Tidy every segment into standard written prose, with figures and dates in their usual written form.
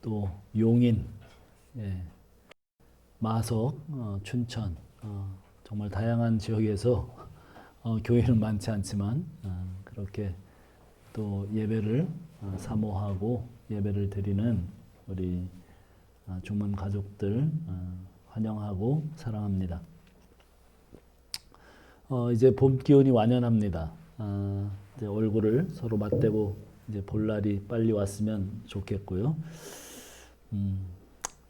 또 용인, 예, 마석, 춘천, 정말 다양한 지역에서 교회는 많지 않지만 그렇게 또 예배를 사모하고 예배를 드리는 우리 중문 가족들 환영하고 사랑합니다. 이제 봄 기운이 완연합니다. 이제 얼굴을 서로 맞대고 이제 볼 날이 빨리 왔으면 좋겠고요.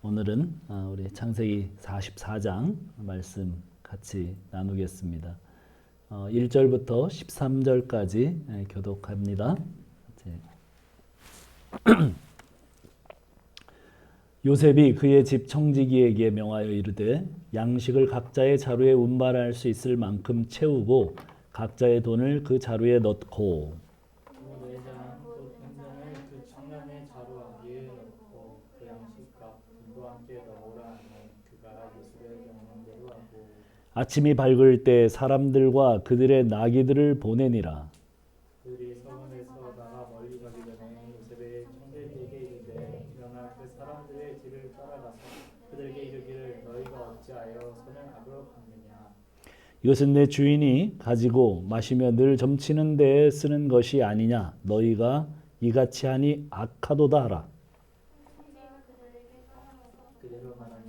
오늘은 우리 창세기 44장 말씀 같이 나누겠습니다. 1절부터 13절까지 교독합니다. 요셉이 그의 집 청지기에게 명하여 이르되 양식을 각자의 자루에 운반할 수 있을 만큼 채우고 각자의 돈을 그 자루에 넣고 그 내장 곧 은장을 그 청년의 자루아기에 넣고 그 양식과 돈도 함께 넣으라 하니 그가 요셉의 명령대로 하고 아침이 밝을 때 사람들과 그들의 나귀들을 보내니라. 그들이 서원에서 나가 멀리 가기 전에 요셉의 청지기에게 이르되 일어나 그 사람들의 뒤를 따라가서 그들에게 이르기를 너희가 어찌하여 선을 악으로 갚느냐. 이것은 내 주인이 가지고 마시며 늘 점치는 데에 쓰는 것이 아니냐. 너희가 이같이 하니 악하도다 하라. 그대로 말하니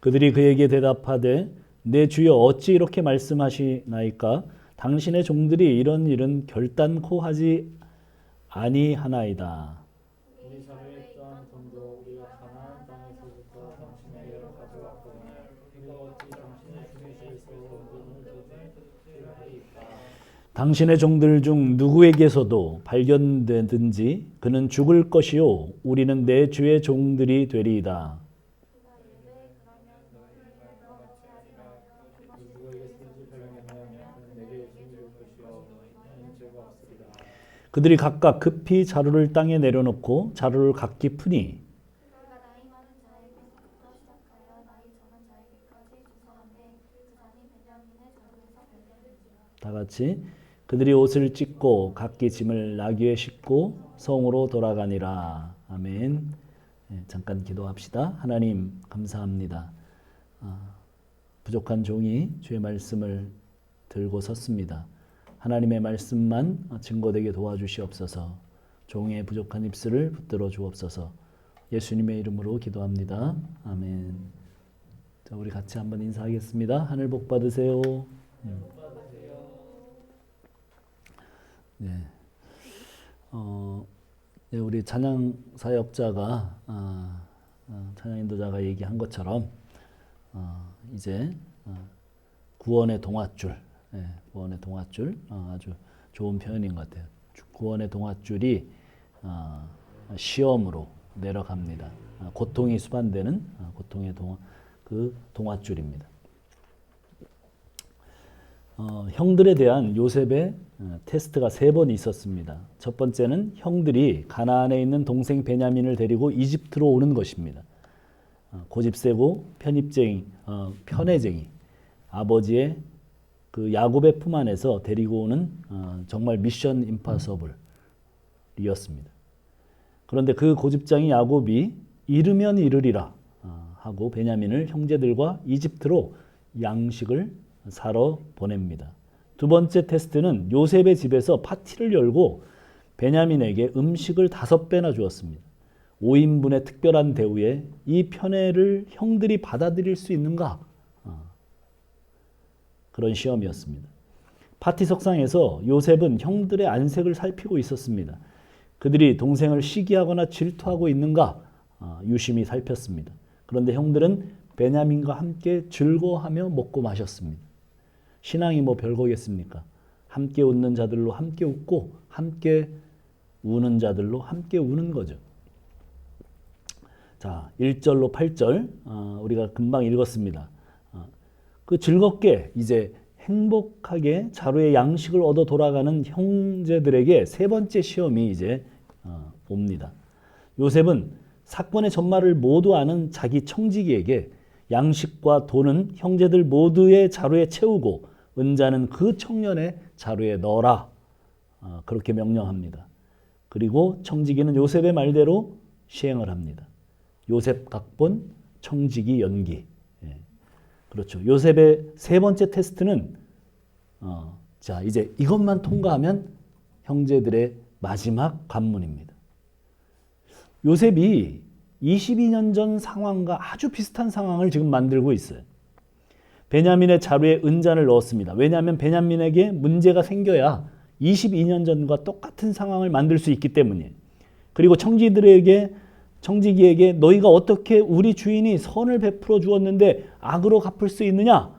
그들이 그에게 대답하되 내 주여 어찌 이렇게 말씀하시나이까. 당신의 종들이 이런 일은 결단코 하지 아니하나이다. 우리 자루에 있던 돈도 우리가 가나안 땅에서부터 당신에게로 가져왔거니와 우리가 어찌 당신의 주의 집에서 돈을 도둑질을 하리이까. 당신의 종들 중 누구에게서도 발견되든지 그는 죽을 것이요 우리는 내 주의 종들이 되리이다. 누구에게서든지 발견되면 그는 내게 죽을 것이요 나는 죄가 없으리라. 그들이 각각 급히 자루를 땅에 내려놓고 자루를 각기 푸니 그가 나이 많은 자에게서부터 시작하여 나이 적은 자에게까지 주서하되 그 자니 베냐민의 자루에서 발견된지라. 다 같이 그들이 옷을 찢고 각기 짐을 나귀에 싣고 성으로 돌아가니라. 아멘. 잠깐 기도합시다. 하나님 감사합니다. 부족한 종이 주의 말씀을 들고 섰습니다. 하나님의 말씀만 증거되게 도와주시옵소서. 종의 부족한 입술을 붙들어 주옵소서. 예수님의 이름으로 기도합니다. 아멘. 자, 우리 같이 한번 인사하겠습니다. 하늘 복 받으세요. 네. 네, 우리 찬양 사역자가 찬양 인도자가 얘기한 것처럼 이제 구원의 동아줄, 구원의 동아줄 아주 좋은 표현인 것 같아요. 구원의 동아줄이 시험으로 내려갑니다. 고통이 수반되는 고통의 동아줄입니다. 형들에 대한 요셉의 테스트가 3번 있었습니다. 첫 번째는 형들이 가나안에 있는 동생 베냐민을 데리고 이집트로 오는 것입니다. 고집세고 편애쟁이 아버지의 그 야곱의 품 안에서 데리고 오는 정말 미션 임파서블이었습니다. 그런데 그 고집장이 야곱이 이르면 이르리라 하고 베냐민을 형제들과 이집트로 양식을 사러 보냅니다. 두 번째 테스트는 요셉의 집에서 파티를 열고 베냐민에게 음식을 5배나 주었습니다. 5인분의 특별한 대우에 이 편애를 형들이 받아들일 수 있는가? 그런 시험이었습니다. 파티 석상에서 요셉은 형들의 안색을 살피고 있었습니다. 그들이 동생을 시기하거나 질투하고 있는가? 유심히 살폈습니다. 그런데 형들은 베냐민과 함께 즐거워하며 먹고 마셨습니다. 신앙이 뭐 별거겠습니까? 함께 웃는 자들로 함께 웃고 함께 우는 자들로 함께 우는 거죠. 자, 1절로 8절 우리가 금방 읽었습니다. 그 즐겁게 이제 행복하게 자루의 양식을 얻어 돌아가는 형제들에게 3번째 시험이 이제 옵니다. 요셉은 사건의 전말을 모두 아는 자기 청지기에게 양식과 돈은 형제들 모두의 자루에 채우고 은자는 그 청년의 자루에 넣어라. 그렇게 명령합니다. 그리고 청지기는 요셉의 말대로 시행을 합니다. 요셉 각본, 청지기 연기. 예. 그렇죠. 요셉의 세 번째 테스트는 자, 이제 이것만 통과하면 형제들의 마지막 관문입니다. 요셉이 22년 전 상황과 아주 비슷한 상황을 지금 만들고 있어요. 베냐민의 자루에 은잔을 넣었습니다. 왜냐하면 베냐민에게 문제가 생겨야 22년 전과 똑같은 상황을 만들 수 있기 때문이에요. 그리고 청지기에게 너희가 어떻게 우리 주인이 선을 베풀어 주었는데 악으로 갚을 수 있느냐?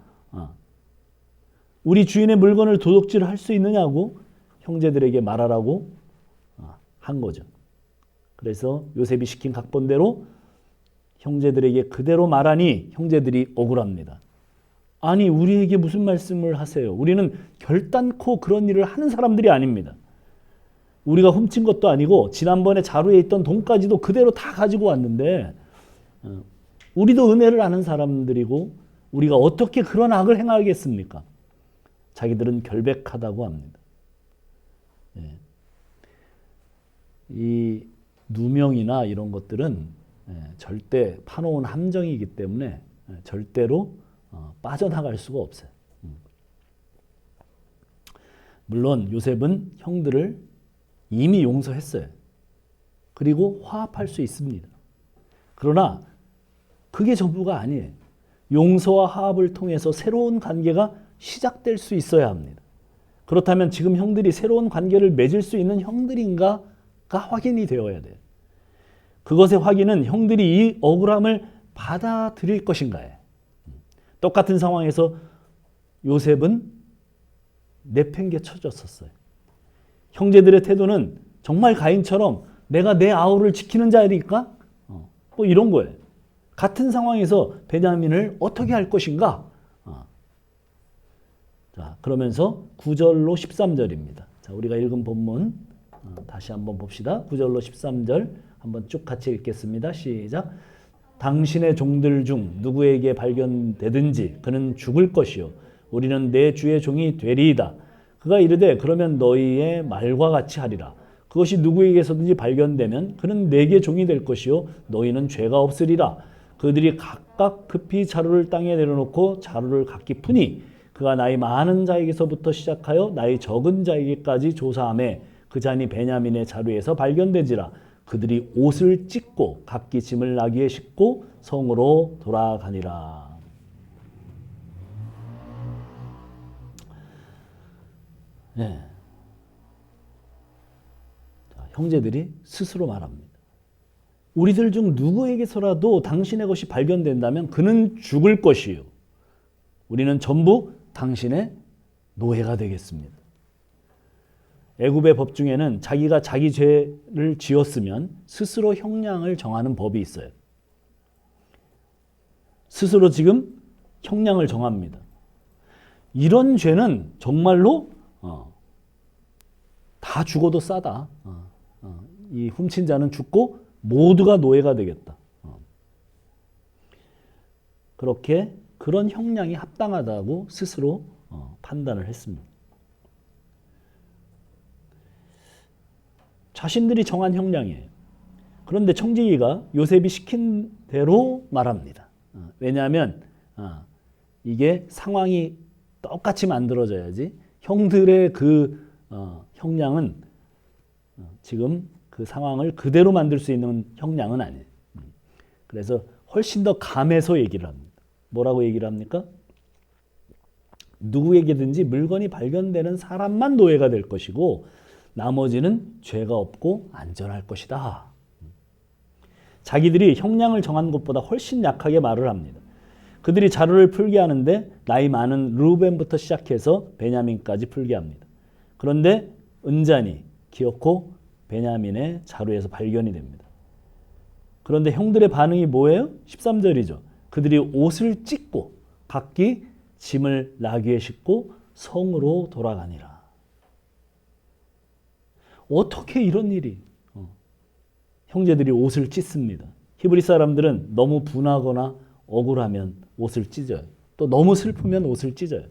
우리 주인의 물건을 도둑질할 수 있느냐고 형제들에게 말하라고 한 거죠. 그래서 요셉이 시킨 각본대로 형제들에게 그대로 말하니 형제들이 억울합니다. 아니, 우리에게 무슨 말씀을 하세요? 우리는 결단코 그런 일을 하는 사람들이 아닙니다. 우리가 훔친 것도 아니고 지난번에 자루에 있던 돈까지도 그대로 다 가지고 왔는데 우리도 은혜를 아는 사람들이고 우리가 어떻게 그런 악을 행하겠습니까? 자기들은 결백하다고 합니다. 예. 이 누명이나 이런 것들은 절대 파놓은 함정이기 때문에 절대로 빠져나갈 수가 없어요. 물론 요셉은 형들을 이미 용서했어요. 그리고 화합할 수 있습니다. 그러나 그게 전부가 아니에요. 용서와 화합을 통해서 새로운 관계가 시작될 수 있어야 합니다. 그렇다면 지금 형들이 새로운 관계를 맺을 수 있는 형들인가가 확인이 되어야 돼요. 그것의 확인은 형들이 이 억울함을 받아들일 것인가에. 똑같은 상황에서 요셉은 내팽개쳐졌었어요. 형제들의 태도는 정말 가인처럼 내가 내 아우를 지키는 자일까? 뭐 이런 거예요. 같은 상황에서 베냐민을 어떻게 할 것인가? 자, 그러면서 9절로 13절입니다. 자, 우리가 읽은 본문 다시 한번 봅시다. 9절로 13절 한번 쭉 같이 읽겠습니다. 시작. 당신의 종들 중 누구에게 발견되든지 그는 죽을 것이요 우리는 내 주의 종이 되리이다. 그가 이르되 그러면 너희의 말과 같이 하리라. 그것이 누구에게서든지 발견되면 그는 내게 종이 될 것이요 너희는 죄가 없으리라. 그들이 각각 급히 자루를 땅에 내려놓고 자루를 각기 푸니 그가 나이 많은 자에게서부터 시작하여 나이 적은 자에게까지 조사하매 그 잔이 베냐민의 자루에서 발견되지라. 그들이 옷을 찢고 각기 짐을 나귀에 싣고 성으로 돌아가니라. 네. 자, 형제들이 스스로 말합니다. 우리들 중 누구에게서라도 당신의 것이 발견된다면 그는 죽을 것이요 우리는 전부 당신의 노예가 되겠습니다. 애굽의 법 중에는 자기가 자기 죄를 지었으면 스스로 형량을 정하는 법이 있어요. 스스로 지금 형량을 정합니다. 이런 죄는 정말로 다 죽어도 싸다. 이 훔친 자는 죽고 모두가 노예가 되겠다. 그렇게 그런 형량이 합당하다고 스스로 판단을 했습니다. 자신들이 정한 형량이에요. 그런데 청지기가 요셉이 시킨 대로 말합니다. 왜냐하면 이게 상황이 똑같이 만들어져야지 형들의 그 형량은 지금 그 상황을 그대로 만들 수 있는 형량은 아니에요. 그래서 훨씬 더 감해서 얘기를 합니다. 뭐라고 얘기를 합니까? 누구에게든지 물건이 발견되는 사람만 노예가 될 것이고 나머지는 죄가 없고 안전할 것이다. 자기들이 형량을 정한 것보다 훨씬 약하게 말을 합니다. 그들이 자루를 풀게 하는데 나이 많은 르우벤부터 시작해서 베냐민까지 풀게 합니다. 그런데 은잔이 기어코 베냐민의 자루에서 발견이 됩니다. 그런데 형들의 반응이 뭐예요? 13절이죠. 그들이 옷을 찢고 각기 짐을 나귀에 싣고 성으로 돌아가니라. 어떻게 이런 일이? 형제들이 옷을 찢습니다. 히브리 사람들은 너무 분하거나 억울하면 옷을 찢어요. 또 너무 슬프면 옷을 찢어요.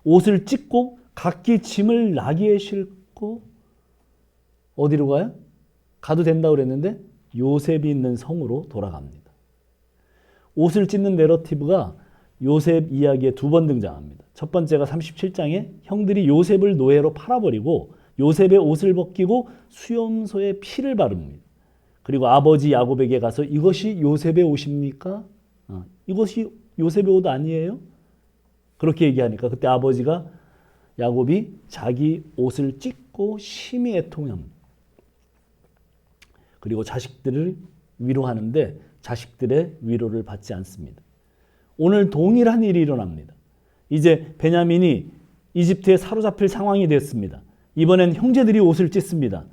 옷을 찢고 각기 짐을 나귀에 싣고 어디로 가요? 가도 된다고 그랬는데 요셉이 있는 성으로 돌아갑니다. 옷을 찢는 내러티브가 요셉 이야기에 2번 등장합니다. 첫 번째가 37장에 형들이 요셉을 노예로 팔아버리고 요셉의 옷을 벗기고 수염소에 피를 바릅니다. 그리고 아버지 야곱에게 가서 이것이 요셉의 옷입니까? 이것이 요셉의 옷 아니에요? 그렇게 얘기하니까 그때 아버지가 야곱이 자기 옷을 찢고 심히 애통합니다. 그리고 자식들을 위로하는데 자식들의 위로를 받지 않습니다. 오늘 동일한 일이 일어납니다. 이제 베냐민이 이집트에 사로잡힐 상황이 됐습니다. 이번엔 형제들이 옷을 찢습니다.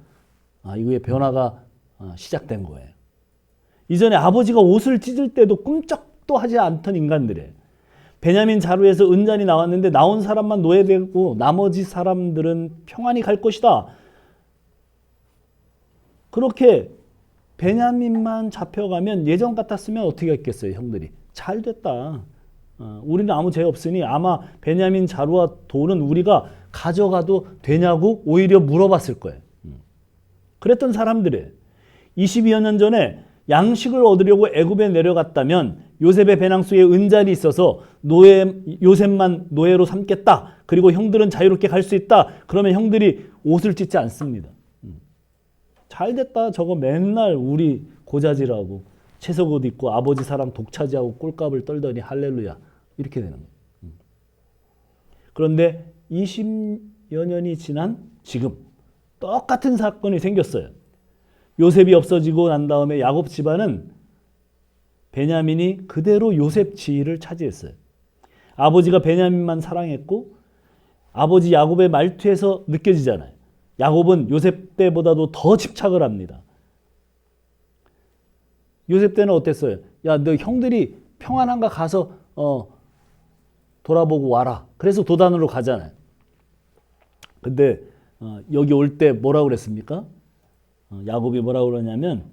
이거의 변화가 시작된 거예요. 이전에 아버지가 옷을 찢을 때도 꿈쩍도 하지 않던 인간들이에요. 베냐민 자루에서 은잔이 나왔는데 나온 사람만 노예되고 나머지 사람들은 평안히 갈 것이다. 그렇게 베냐민만 잡혀가면 예전 같았으면 어떻게 했겠어요, 형들이? 잘 됐다. 우리는 아무 죄 없으니 아마 베냐민 자루와 돈은 우리가 가져가도 되냐고 오히려 물어봤을 거예요. 그랬던 사람들이에요. 22여 년 전에 양식을 얻으려고 애굽에 내려갔다면 요셉의 배낭수에 은잔이 있어서 요셉만 노예로 삼겠다. 그리고 형들은 자유롭게 갈 수 있다. 그러면 형들이 옷을 찢지 않습니다. 잘 됐다. 저거 맨날 우리 고자질하고 채석 옷 입고 아버지 사람 독차지하고 꼴값을 떨더니 할렐루야. 이렇게 되는 거예요. 그런데 20여 년이 지난 지금 똑같은 사건이 생겼어요. 요셉이 없어지고 난 다음에 야곱 집안은 베냐민이 그대로 요셉 지위를 차지했어요. 아버지가 베냐민만 사랑했고 아버지 야곱의 말투에서 느껴지잖아요. 야곱은 요셉 때보다도 더 집착을 합니다. 요셉 때는 어땠어요? 야, 너 형들이 평안한가 가서 돌아보고 와라. 그래서 도단으로 가잖아요. 근데 여기 올 때 뭐라고 그랬습니까? 야곱이 뭐라고 그러냐면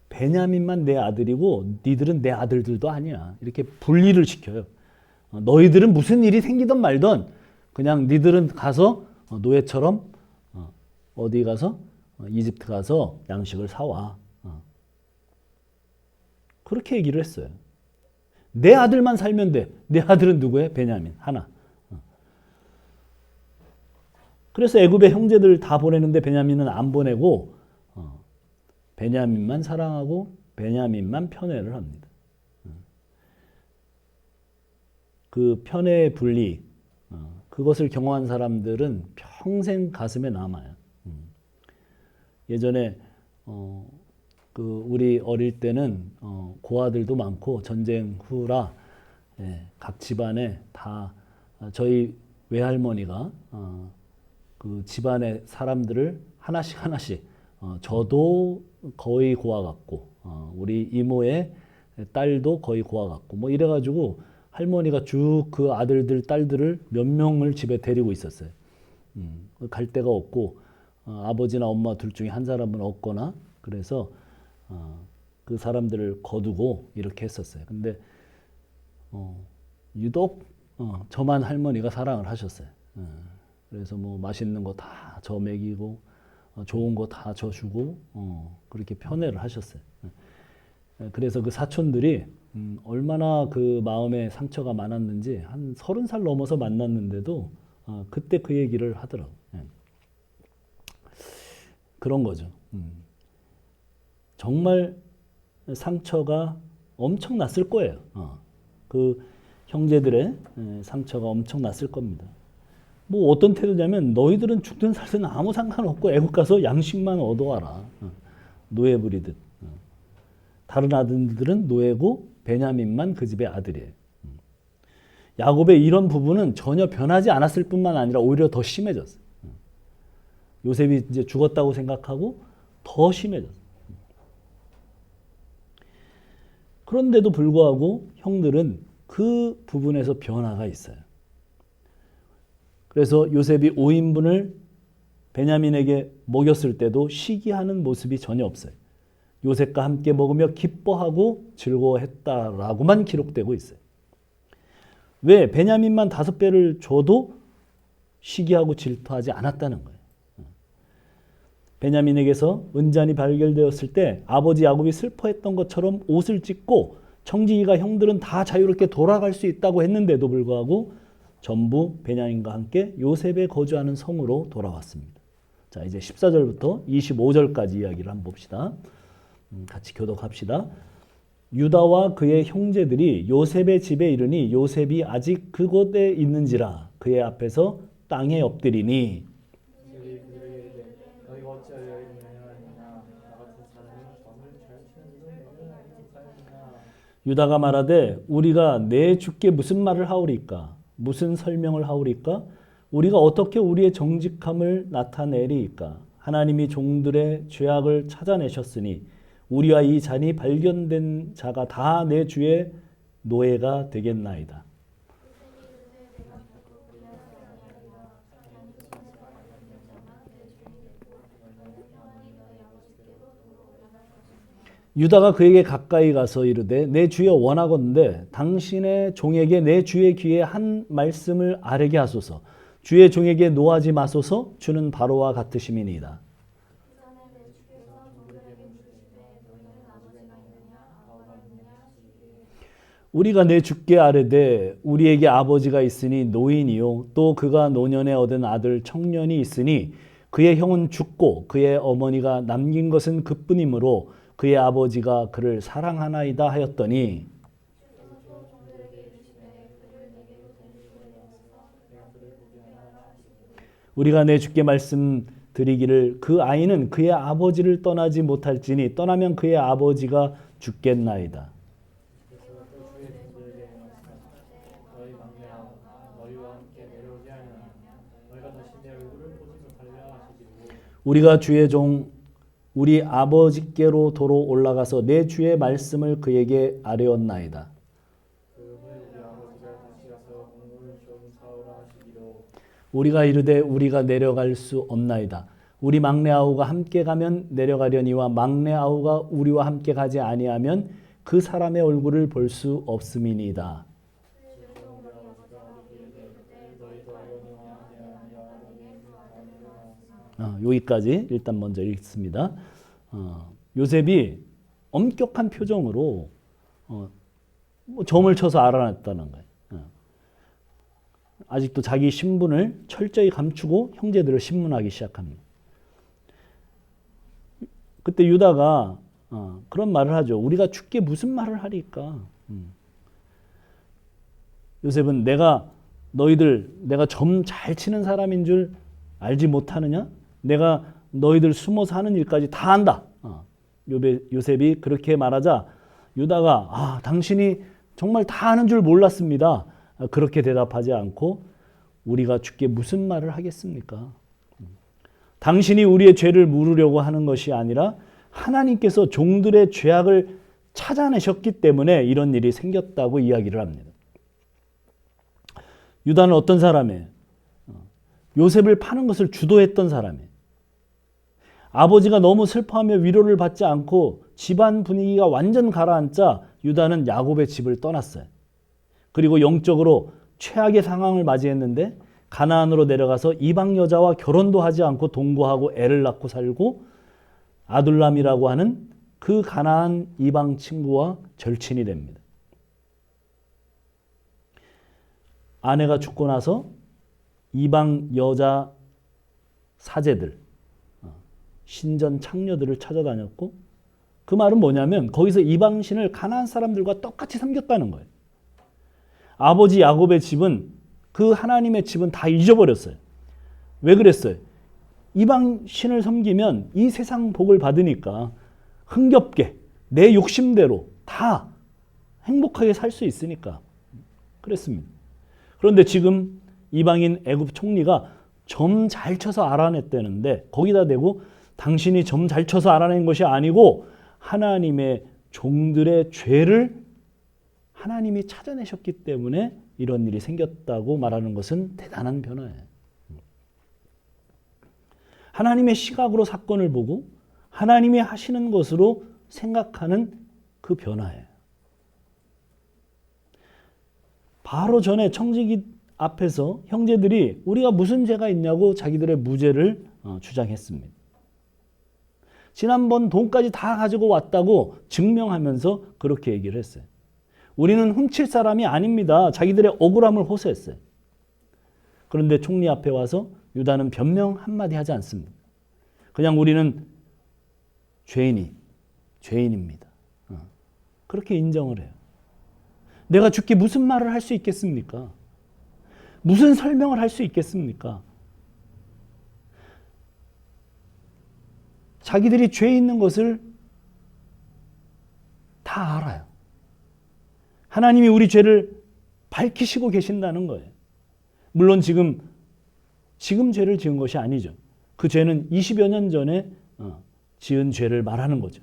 베냐민만 내 아들이고 니들은 내 아들들도 아니야. 이렇게 분리를 시켜요. 너희들은 무슨 일이 생기든 말든 그냥 니들은 가서 노예처럼 어디 가서 이집트 가서 양식을 사와. 그렇게 얘기를 했어요. 내 아들만 살면 돼. 내 아들은 누구예요? 베냐민 하나. 그래서 애굽의 형제들 다 보내는데 베냐민은 안 보내고 베냐민만 사랑하고 베냐민만 편애를 합니다. 그 편애의 분리, 그것을 경험한 사람들은 평생 가슴에 남아요. 예전에 우리 어릴 때는 고아들도 많고 전쟁 후라 각 집안에 다 저희 외할머니가 그 집안의 사람들을 하나씩 저도 거의 고아 같고 우리 이모의 딸도 거의 고아 같고 뭐 이래가지고 할머니가 쭉 그 아들들 딸들을 몇 명을 집에 데리고 있었어요. 갈 데가 없고 아버지나 엄마 둘 중에 한 사람은 없거나 그래서 그 사람들을 거두고 이렇게 했었어요. 근데 유독 저만 할머니가 사랑을 하셨어요. 그래서 뭐 맛있는 거 다 저 먹이고 좋은 거 다 저 주고 그렇게 편애를 하셨어요. 그래서 그 사촌들이 얼마나 그 마음에 상처가 많았는지 한 30살 넘어서 만났는데도 그때 그 얘기를 하더라고요. 그런 거죠. 정말 상처가 엄청 났을 거예요. 그 형제들의 상처가 엄청 났을 겁니다. 뭐 어떤 태도냐면 너희들은 죽든 살든 아무 상관없고 애국 가서 양식만 얻어와라. 노예 부리듯. 다른 아들들은 노예고 베냐민만 그 집의 아들이에요. 야곱의 이런 부분은 전혀 변하지 않았을 뿐만 아니라 오히려 더 심해졌어요. 요셉이 이제 죽었다고 생각하고 더 심해졌어요. 그런데도 불구하고 형들은 그 부분에서 변화가 있어요. 그래서 요셉이 5인분을 베냐민에게 먹였을 때도 시기하는 모습이 전혀 없어요. 요셉과 함께 먹으며 기뻐하고 즐거워했다라고만 기록되고 있어요. 왜? 베냐민만 5배를 줘도 시기하고 질투하지 않았다는 거예요. 베냐민에게서 은잔이 발견되었을 때 아버지 야곱이 슬퍼했던 것처럼 옷을 찢고 청지기가 형들은 다 자유롭게 돌아갈 수 있다고 했는데도 불구하고 전부 베냐민과 함께 요셉에 거주하는 성으로 돌아왔습니다. 자, 이제 14절부터 25절까지 이야기를 한번 봅시다. 같이 교독합시다. 유다와 그의 형제들이 요셉의 집에 이르니 요셉이 아직 그곳에 있는지라 그의 앞에서 땅에 엎드리니 요셉이 그들에게 이르되 너희가 어찌하여 이를 명령하느냐 나 같은 사람이 점을 잘 치는 일을 명령하는 사람이냐. 유다가 말하되 우리가 내 주께 무슨 말을 하오리까 무슨 설명을 하오리까 우리가 어떻게 우리의 정직함을 나타내리이까 하나님이 종들의 죄악을 찾아내셨으니 우리와 이 잔이 발견된 자가 다 내 주의 노예가 되겠나이다. 유다가 그에게 가까이 가서 이르되 내 주여 원하건대 당신의 종에게 내 주의 귀에 한 말씀을 아뢰게 하소서. 주의 종에게 노하지 마소서. 주는 바로와 같으심이니이다. 우리가 내 주께 아뢰되 우리에게 아버지가 있으니 노인이요 또 그가 노년에 얻은 아들 청년이 있으니 그의 형은 죽고 그의 어머니가 남긴 것은 그뿐이므로 그의 아버지가 그를 사랑하나이다 하였더니 우리가 내 주께 말씀드리기를 그 아이는 그의 아버지를 떠나지 못할지니 떠나면 그의 아버지가 죽겠나이다. 그래서 또 주의 종들에게 너희 막내야 너희와 함께 내려오게 하느냐 너희가 다시 내 얼굴을 보지 못하려 하시기로 우리가 주의 종 우리 아버지께로 도로 올라가서 내 주의 말씀을 그에게 아뢰었나이다. 그 후에 우리 아버지가 다시 가서 곡물을 좀 사오라 하시기로 우리가 이르되 우리가 내려갈 수 없나이다. 우리 막내 아우가 함께 가면 내려가려니와 막내 아우가 우리와 함께 가지 아니하면 그 사람의 얼굴을 볼 수 없음이니이다. 여기까지 일단 먼저 읽습니다. 요셉이 엄격한 표정으로 점을 쳐서 알아냈다는 거예요. 아직도 자기 신분을 철저히 감추고 형제들을 신문하기 시작합니다. 그때 유다가 그런 말을 하죠. 우리가 주께 무슨 말을 하리까? 요셉은 내가 점 잘 치는 사람인 줄 알지 못하느냐? 내가 너희들 숨어서 하는 일까지 다 안다. 요셉이 그렇게 말하자 유다가 당신이 정말 다 아는 줄 몰랐습니다. 그렇게 대답하지 않고 우리가 주께 무슨 말을 하겠습니까? 당신이 우리의 죄를 물으려고 하는 것이 아니라 하나님께서 종들의 죄악을 찾아내셨기 때문에 이런 일이 생겼다고 이야기를 합니다. 유다는 어떤 사람이에요? 요셉을 파는 것을 주도했던 사람이에요. 아버지가 너무 슬퍼하며 위로를 받지 않고 집안 분위기가 완전 가라앉자 유다는 야곱의 집을 떠났어요. 그리고 영적으로 최악의 상황을 맞이했는데 가나안으로 내려가서 이방 여자와 결혼도 하지 않고 동거하고 애를 낳고 살고 아둘람이라고 하는 그 가나안 이방 친구와 절친이 됩니다. 아내가 죽고 나서 이방 여자 사제들, 신전 창녀들을 찾아다녔고 그 말은 뭐냐면 거기서 이방신을 가나안 사람들과 똑같이 섬겼다는 거예요. 아버지 야곱의 집은 그 하나님의 집은 다 잊어버렸어요. 왜 그랬어요? 이방신을 섬기면 이 세상 복을 받으니까 흥겹게 내 욕심대로 다 행복하게 살 수 있으니까 그랬습니다. 그런데 지금 이방인 애굽 총리가 점 잘 쳐서 알아냈다는데 거기다 대고 당신이 점 잘 쳐서 알아낸 것이 아니고 하나님의 종들의 죄를 하나님이 찾아내셨기 때문에 이런 일이 생겼다고 말하는 것은 대단한 변화예요. 하나님의 시각으로 사건을 보고 하나님이 하시는 것으로 생각하는 그 변화예요. 바로 전에 청지기 앞에서 형제들이 우리가 무슨 죄가 있냐고 자기들의 무죄를 주장했습니다. 지난번 돈까지 다 가지고 왔다고 증명하면서 그렇게 얘기를 했어요. 우리는 훔칠 사람이 아닙니다. 자기들의 억울함을 호소했어요. 그런데 총리 앞에 와서 유다는 변명 한마디 하지 않습니다. 그냥 우리는 죄인입니다. 그렇게 인정을 해요. 내가 죽게 무슨 말을 할 수 있겠습니까? 무슨 설명을 할 수 있겠습니까? 자기들이 죄 있는 것을 다 알아요. 하나님이 우리 죄를 밝히시고 계신다는 거예요. 물론 지금 죄를 지은 것이 아니죠. 그 죄는 20여 년 전에 지은 죄를 말하는 거죠.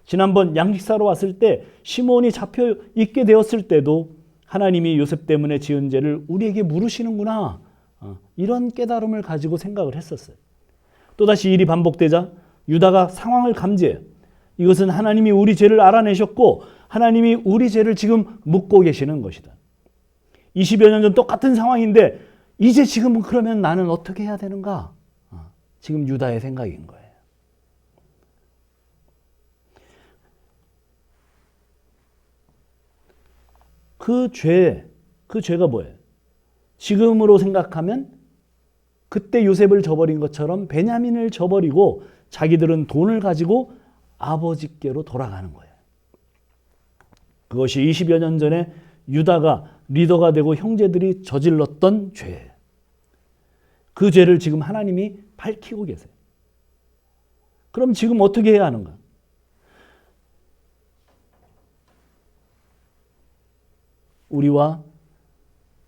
지난번 양식 사러 왔을 때 시몬이 잡혀 있게 되었을 때도 하나님이 요셉 때문에 지은 죄를 우리에게 물으시는구나. 이런 깨달음을 가지고 생각을 했었어요. 또다시 일이 반복되자 유다가 상황을 감지해요. 이것은 하나님이 우리 죄를 알아내셨고 하나님이 우리 죄를 지금 묻고 계시는 것이다. 20여 년 전 똑같은 상황인데 이제 지금 그러면 나는 어떻게 해야 되는가? 지금 유다의 생각인 거예요. 그 죄가 뭐예요? 지금으로 생각하면 그때 요셉을 저버린 것처럼 베냐민을 저버리고 자기들은 돈을 가지고 아버지께로 돌아가는 거예요. 그것이 20여 년 전에 유다가 리더가 되고 형제들이 저질렀던 죄예요. 그 죄를 지금 하나님이 밝히고 계세요. 그럼 지금 어떻게 해야 하는가? 우리와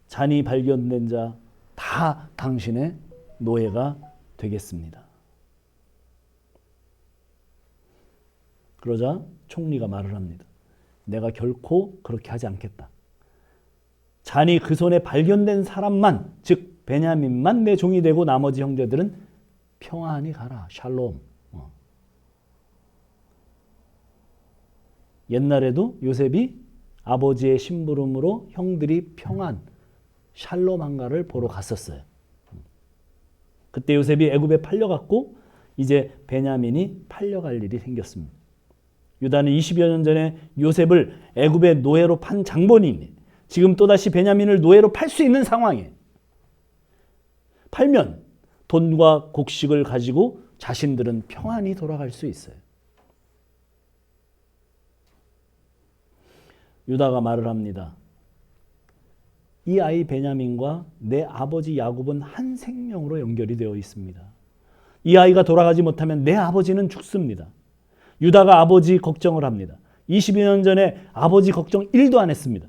잔이 발견된 자 다 당신의 노예가 되겠습니다. 그러자 총리가 말을 합니다. 내가 결코 그렇게 하지 않겠다. 잔이 그 손에 발견된 사람만, 즉 베냐민만 내 종이 되고 나머지 형제들은 평안히 가라. 샬롬. 옛날에도 요셉이 아버지의 심부름으로 형들이 평안, 샬롬 한가를 보러 갔었어요. 그때 요셉이 애굽에 팔려갔고 이제 베냐민이 팔려갈 일이 생겼습니다. 유다는 20여 년 전에 요셉을 애굽의 노예로 판 장본인이 지금 또다시 베냐민을 노예로 팔 수 있는 상황이에요. 팔면 돈과 곡식을 가지고 자신들은 평안히 돌아갈 수 있어요. 유다가 말을 합니다. 이 아이 베냐민과 내 아버지 야곱은 한 생명으로 연결이 되어 있습니다. 이 아이가 돌아가지 못하면 내 아버지는 죽습니다. 유다가 아버지 걱정을 합니다. 20여 년 전에 아버지 걱정 1도 안 했습니다.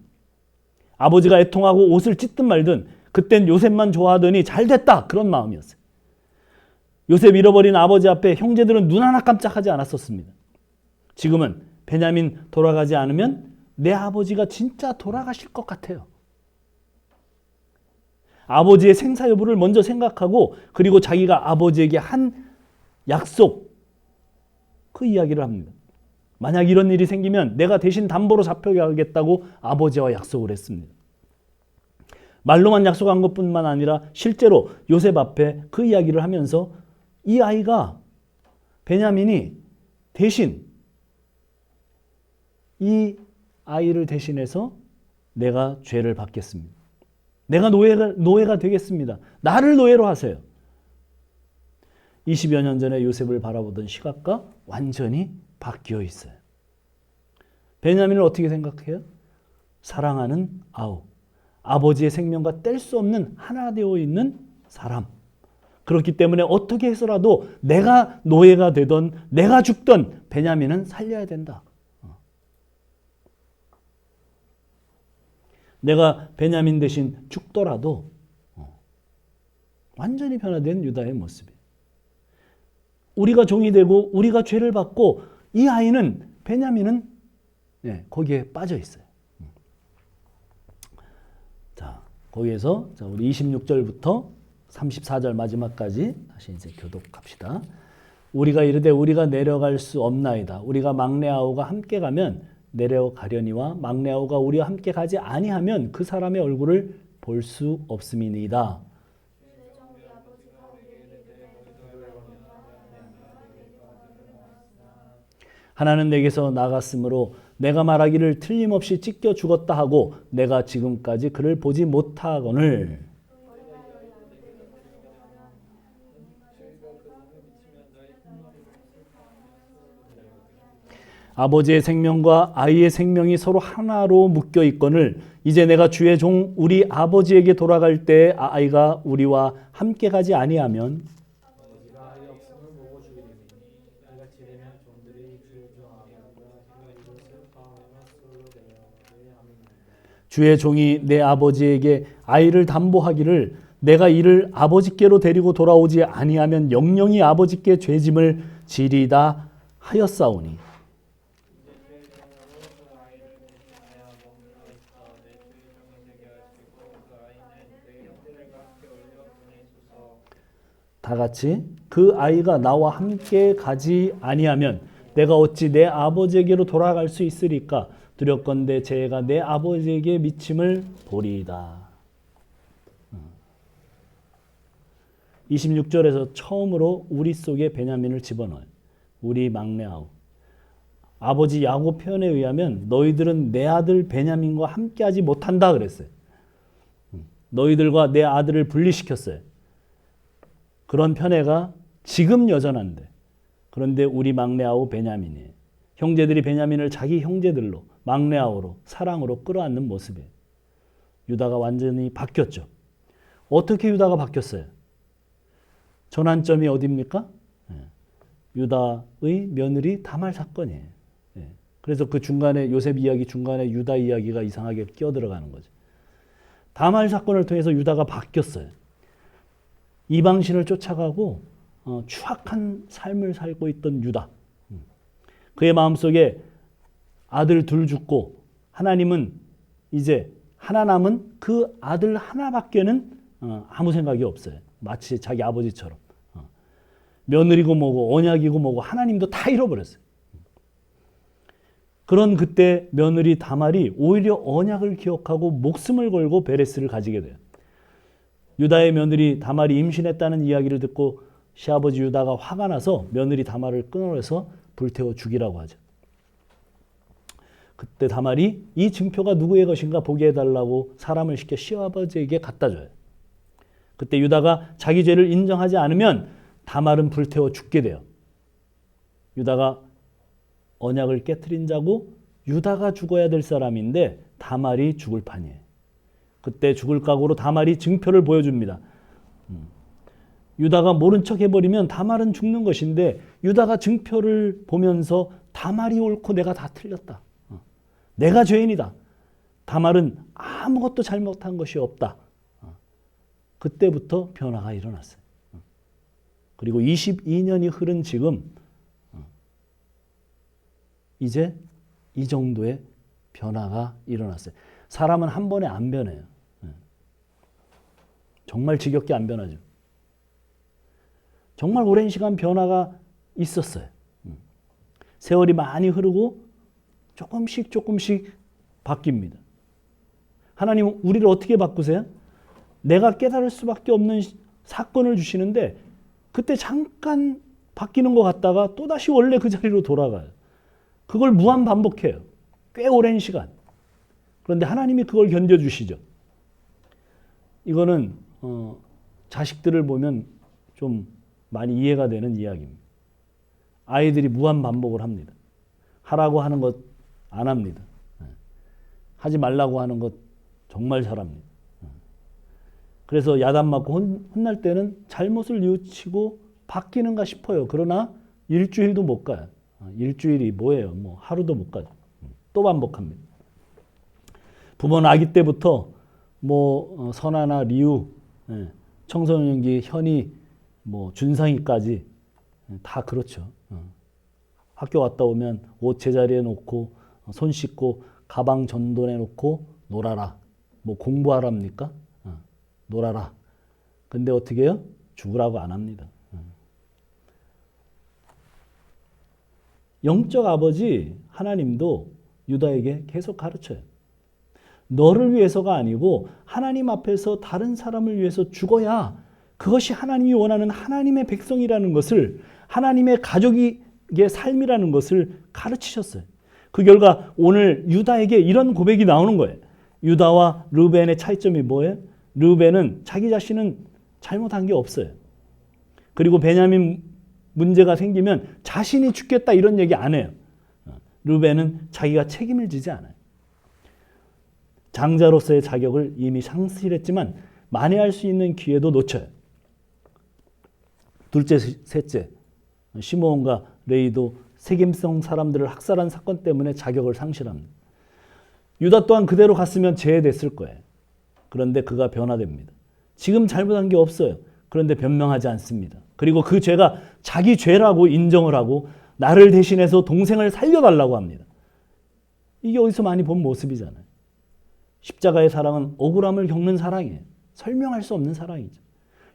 아버지가 애통하고 옷을 찢든 말든 그땐 요셉만 좋아하더니 잘됐다 그런 마음이었어요. 요셉 잃어버린 아버지 앞에 형제들은 눈 하나 깜짝하지 않았었습니다. 지금은 베냐민 돌아가지 않으면 내 아버지가 진짜 돌아가실 것 같아요. 아버지의 생사 여부를 먼저 생각하고 그리고 자기가 아버지에게 한 약속 그 이야기를 합니다. 만약 이런 일이 생기면 내가 대신 담보로 잡혀가겠다고 아버지와 약속을 했습니다. 말로만 약속한 것뿐만 아니라 실제로 요셉 앞에 그 이야기를 하면서 이 아이가 베냐민이 대신 이 아이를 대신해서 내가 죄를 받겠습니다. 내가 노예가 되겠습니다. 나를 노예로 하세요. 20여 년 전에 요셉을 바라보던 시각과 완전히 바뀌어 있어요. 베냐민을 어떻게 생각해요? 사랑하는 아우, 아버지의 생명과 뗄 수 없는 하나 되어 있는 사람. 그렇기 때문에 어떻게 해서라도 내가 노예가 되던 내가 죽던 베냐민은 살려야 된다. 내가 베냐민 대신 죽더라도 완전히 변화된 유다의 모습이에요. 우리가 종이 되고 우리가 죄를 받고 이 아이는 베냐민은 거기에 빠져 있어요. 자, 거기에서 우리 26절부터 34절 마지막까지 다시 이제 교독합시다. 우리가 이르되 우리가 내려갈 수 없나이다. 우리가 막내 아우가 함께 가면 내려가려니와 막내 아우가 우리와 함께 가지 아니하면 그 사람의 얼굴을 볼 수 없음이니이다. 하나는 내게서 나갔으므로 내가 말하기를 틀림없이 찢겨 죽었다 하고 내가 지금까지 그를 보지 못하거늘. 아버지의 생명과 아이의 생명이 서로 하나로 묶여 있거늘 이제 내가 주의 종 우리 아버지에게 돌아갈 때 아이가 우리와 함께 가지 아니하면 아버지가 아이 없음을 보고 죽이리니 이같이 되면 종들이 주의 종 아버지가 이것을 파하며 솔로 되어 아멘. 주의 종이 내 아버지에게 아이를 담보하기를 내가 이를 아버지께로 데리고 돌아오지 아니하면 영영이 아버지께 죄짐을 지리다 하였사오니. 다 같이 그 아이가 나와 함께 가지 아니하면 내가 어찌 내 아버지에게로 돌아갈 수 있으리까? 두렵건대 제 애가 내 아버지에게 미침을 보리이다. 26절에서 처음으로 우리 속에 베냐민을 집어넣어요. 우리 막내 아우. 아버지 야곱 표현에 의하면 너희들은 내 아들 베냐민과 함께하지 못한다 그랬어요. 너희들과 내 아들을 분리시켰어요. 그런 편애가 지금 여전한데 그런데 우리 막내 아우 베냐민이에요. 형제들이 베냐민을 자기 형제들로 막내 아우로 사랑으로 끌어안는 모습이에요. 유다가 완전히 바뀌었죠. 어떻게 유다가 바뀌었어요? 전환점이 어디입니까? 유다의 며느리 다말 사건이에요. 그래서 그 중간에 요셉 이야기 중간에 유다 이야기가 이상하게 끼어들어가는 거죠. 다말 사건을 통해서 유다가 바뀌었어요. 이방신을 쫓아가고 추악한 삶을 살고 있던 유다. 그의 마음속에 아들 둘 죽고 하나님은 이제 하나 남은 그 아들 하나밖에는 아무 생각이 없어요. 마치 자기 아버지처럼. 며느리고 뭐고 언약이고 뭐고 하나님도 다 잃어버렸어요. 그런 그때 며느리 다말이 오히려 언약을 기억하고 목숨을 걸고 베레스를 가지게 돼요. 유다의 며느리 다말이 임신했다는 이야기를 듣고 시아버지 유다가 화가 나서 며느리 다말을 끊어내서 불태워 죽이라고 하죠. 그때 다말이 이 증표가 누구의 것인가 보게 해달라고 사람을 시켜 시아버지에게 갖다 줘요. 그때 유다가 자기 죄를 인정하지 않으면 다말은 불태워 죽게 돼요. 유다가 언약을 깨트린 자고 유다가 죽어야 될 사람인데 다말이 죽을 판이에요. 그때 죽을 각오로 다말이 증표를 보여줍니다. 유다가 모른 척 해버리면 다말은 죽는 것인데 유다가 증표를 보면서 다말이 옳고 내가 다 틀렸다. 내가 죄인이다. 다말은 아무것도 잘못한 것이 없다. 그때부터 변화가 일어났어요. 그리고 22년이 흐른 지금 이제 이 정도의 변화가 일어났어요. 사람은 한 번에 안 변해요. 정말 지겹게 안 변하죠. 정말 오랜 시간 변화가 있었어요. 세월이 많이 흐르고 조금씩 바뀝니다. 하나님은 우리를 어떻게 바꾸세요? 내가 깨달을 수밖에 없는 사건을 주시는데 그때 잠깐 바뀌는 것 같다가 또다시 원래 그 자리로 돌아가요. 그걸 무한 반복해요. 꽤 오랜 시간. 그런데 하나님이 그걸 견뎌주시죠. 이거는 자식들을 보면 좀 많이 이해가 되는 이야기입니다. 아이들이 무한 반복을 합니다. 하라고 하는 것 안 합니다. 하지 말라고 하는 것 정말 잘합니다. 그래서 야단 맞고 혼날 때는 잘못을 뉘우치고 바뀌는가 싶어요. 그러나 일주일도 못 가요. 일주일이 뭐예요? 뭐 하루도 못 가죠. 또 반복합니다. 부모는 아기 때부터 뭐 선아나 리우, 청소년기 현이, 뭐 준상이까지 다 그렇죠. 학교 왔다 오면 옷 제자리에 놓고 손 씻고 가방 전돈에 놓고 놀아라. 뭐 공부하랍니까? 놀아라. 근데 어떻게 해요? 죽으라고 안 합니다. 영적 아버지 하나님도 유다에게 계속 가르쳐요. 너를 위해서가 아니고 하나님 앞에서 다른 사람을 위해서 죽어야 그것이 하나님이 원하는 하나님의 백성이라는 것을 하나님의 가족이 삶이라는 것을 가르치셨어요. 그 결과 오늘 유다에게 이런 고백이 나오는 거예요. 유다와 르우벤의 차이점이 뭐예요? 르우벤은 자기 자신은 잘못한 게 없어요. 그리고 베냐민 문제가 생기면 자신이 죽겠다 이런 얘기 안 해요. 르우벤은 자기가 책임을 지지 않아요. 장자로서의 자격을 이미 상실했지만 만회할 수 있는 기회도 놓쳐요. 둘째, 셋째, 시므온과 레위도 세겜성 사람들을 학살한 사건 때문에 자격을 상실합니다. 유다 또한 그대로 갔으면 제외됐을 거예요. 그런데 그가 변화됩니다. 지금 잘못한 게 없어요. 그런데 변명하지 않습니다. 그리고 그 죄가 자기 죄라고 인정을 하고 나를 대신해서 동생을 살려달라고 합니다. 이게 어디서 많이 본 모습이잖아요. 십자가의 사랑은 억울함을 겪는 사랑이에요. 설명할 수 없는 사랑이죠.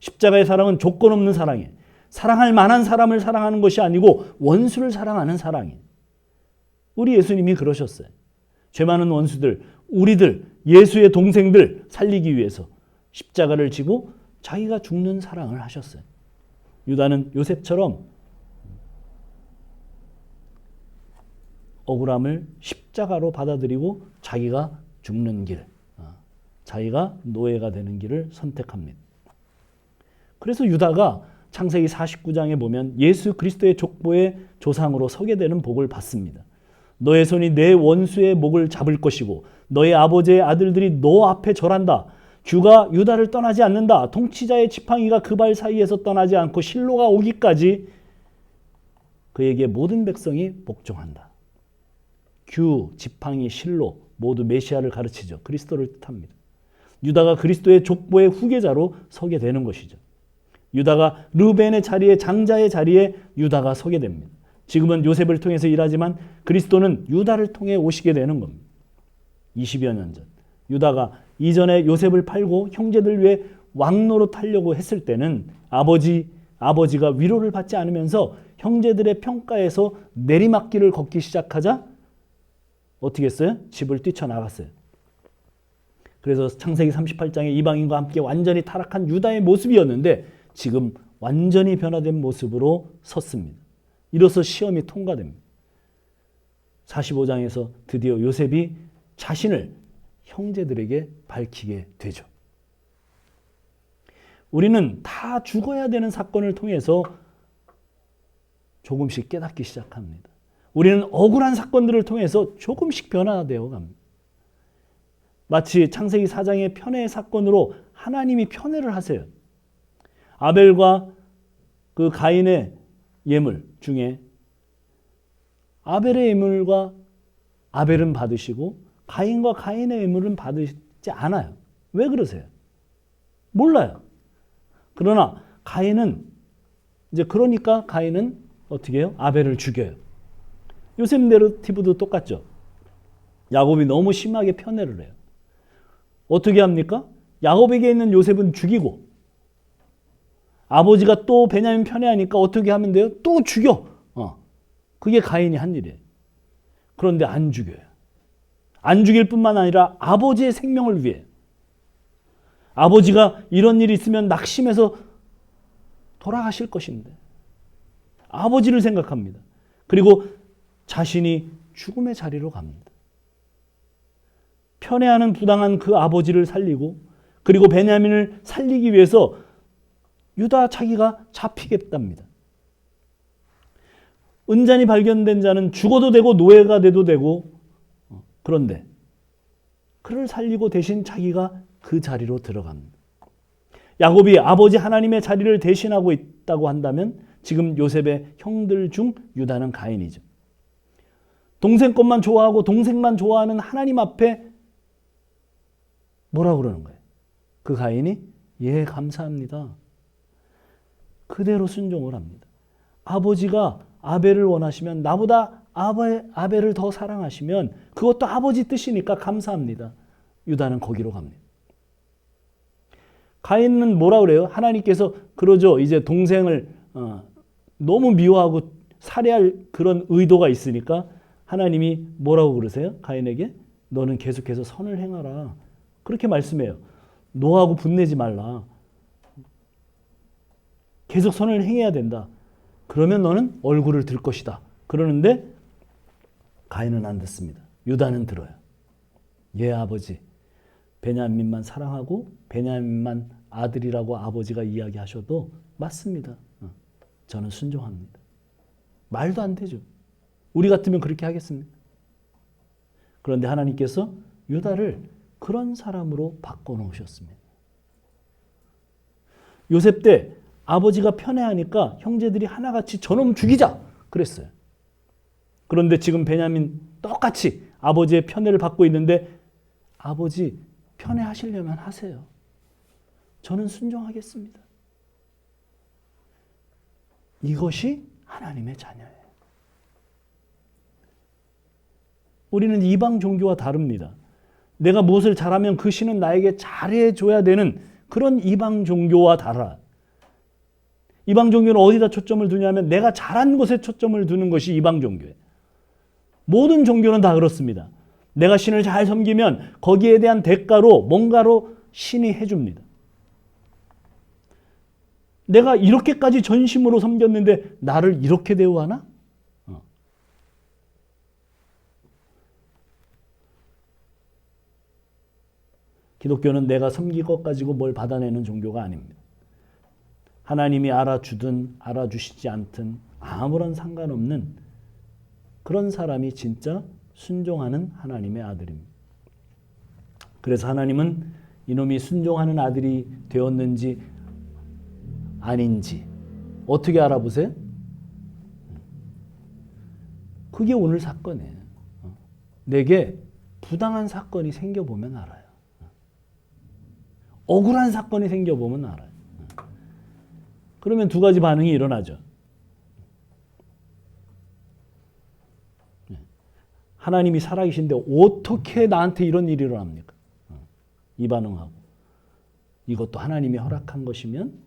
십자가의 사랑은 조건 없는 사랑이에요. 사랑할 만한 사람을 사랑하는 것이 아니고 원수를 사랑하는 사랑이에요. 우리 예수님이 그러셨어요. 죄 많은 원수들, 우리들, 예수의 동생들 살리기 위해서 십자가를 지고 자기가 죽는 사랑을 하셨어요. 유다는 요셉처럼 억울함을 십자가로 받아들이고 자기가 죽는 길, 자기가 노예가 되는 길을 선택합니다. 그래서 유다가 창세기 49장에 보면 예수 그리스도의 족보의 조상으로 서게 되는 복을 받습니다. 너의 손이 내 원수의 목을 잡을 것이고 너의 아버지의 아들들이 너 앞에 절한다. 규가 유다를 떠나지 않는다. 통치자의 지팡이가 그 발 사이에서 떠나지 않고 실로가 오기까지 그에게 모든 백성이 복종한다. 규, 지팡이, 실로 모두 메시아를 가르치죠. 그리스도를 뜻합니다. 유다가 그리스도의 족보의 후계자로 서게 되는 것이죠. 유다가 르우벤의 자리에, 장자의 자리에 유다가 서게 됩니다. 지금은 요셉을 통해서 일하지만 그리스도는 유다를 통해 오시게 되는 겁니다. 20여 년 전 유다가 이전에 요셉을 팔고 형제들 위해 왕노릇 하려고 했을 때는 아버지가 위로를 받지 않으면서 형제들의 평가에서 내리막길을 걷기 시작하자 어떻게 했어요? 집을 뛰쳐나갔어요. 그래서 창세기 38장에 이방인과 함께 완전히 타락한 유다의 모습이었는데 지금 완전히 변화된 모습으로 섰습니다. 이로써 시험이 통과됩니다. 45장에서 드디어 요셉이 자신을 형제들에게 밝히게 되죠. 우리는 다 죽어야 되는 사건을 통해서 조금씩 깨닫기 시작합니다. 우리는 억울한 사건들을 통해서 조금씩 변화되어 갑니다. 마치 창세기 4장의 편애의 사건으로 하나님이 편애를 하세요. 아벨과 그 가인의 예물 중에 아벨의 예물과 아벨은 받으시고 가인과 가인의 예물은 받으지 않아요. 왜 그러세요? 몰라요. 그러나 가인은 그러니까 가인은 어떻게 해요? 아벨을 죽여요. 요셉 내러티브도 똑같죠. 야곱이 너무 심하게 편애를 해요. 어떻게 합니까? 야곱에게 있는 요셉은 죽이고 아버지가 또 베냐민 편애하니까 어떻게 하면 돼요? 또 죽여. 그게 가인이 한 일이에요. 그런데 안 죽여요. 안 죽일 뿐만 아니라 아버지의 생명을 위해. 아버지가 이런 일이 있으면 낙심해서 돌아가실 것인데 아버지를 생각합니다. 그리고 자신이 죽음의 자리로 갑니다. 편애하는 부당한 그 아버지를 살리고 그리고 베냐민을 살리기 위해서 유다 자기가 잡히겠답니다. 은잔이 발견된 자는 죽어도 되고 노예가 돼도 되고 그런데 그를 살리고 대신 자기가 그 자리로 들어갑니다. 야곱이 아버지 하나님의 자리를 대신하고 있다고 한다면 지금 요셉의 형들 중 유다는 가인이죠. 동생 것만 좋아하고 동생만 좋아하는 하나님 앞에 뭐라고 그러는 거예요? 그 가인이 예 감사합니다. 그대로 순종을 합니다. 아버지가 아벨을 원하시면 나보다 아벨을 더 사랑하시면 그것도 아버지 뜻이니까 감사합니다. 유다는 거기로 갑니다. 가인은 뭐라 그래요? 하나님께서 그러죠. 이제 동생을 너무 미워하고 살해할 그런 의도가 있으니까 하나님이 뭐라고 그러세요? 가인에게 너는 계속해서 선을 행하라. 그렇게 말씀해요. 노하고 분내지 말라. 계속 선을 행해야 된다. 그러면 너는 얼굴을 들 것이다. 그러는데 가인은 안 듣습니다. 유다는 들어요. 예, 아버지. 베냐민만 사랑하고 베냐민만 아들이라고 아버지가 이야기하셔도 맞습니다. 저는 순종합니다. 말도 안 되죠. 우리 같으면 그렇게 하겠습니까? 그런데 하나님께서 유다를 그런 사람으로 바꿔놓으셨습니다. 요셉 때 아버지가 편애하니까 형제들이 하나같이 저놈 죽이자 그랬어요. 그런데 지금 베냐민 똑같이 아버지의 편애를 받고 있는데 아버지 편애하시려면 하세요. 저는 순종하겠습니다. 이것이 하나님의 자녀예요. 우리는 이방 종교와 다릅니다. 내가 무엇을 잘하면 그 신은 나에게 잘해줘야 되는 그런 이방 종교와 달라. 이방 종교는 어디다 초점을 두냐면 내가 잘한 것에 초점을 두는 것이 이방 종교예요. 모든 종교는 다 그렇습니다. 내가 신을 잘 섬기면 거기에 대한 대가로 뭔가로 신이 해줍니다. 내가 이렇게까지 전심으로 섬겼는데 나를 이렇게 대우하나? 기독교는 내가 섬긴 것 가지고 뭘 받아내는 종교가 아닙니다. 하나님이 알아주든 알아주시지 않든 아무런 상관없는 그런 사람이 진짜 순종하는 하나님의 아들입니다. 그래서 하나님은 이놈이 순종하는 아들이 되었는지 아닌지 어떻게 알아보세요? 그게 오늘 사건이에요. 내게 부당한 사건이 생겨보면 알아요. 억울한 사건이 생겨보면 알아요. 그러면 두 가지 반응이 일어나죠. 하나님이 살아계신데 어떻게 나한테 이런 일이 일어납니까? 이 반응하고 이것도 하나님이 허락한 것이면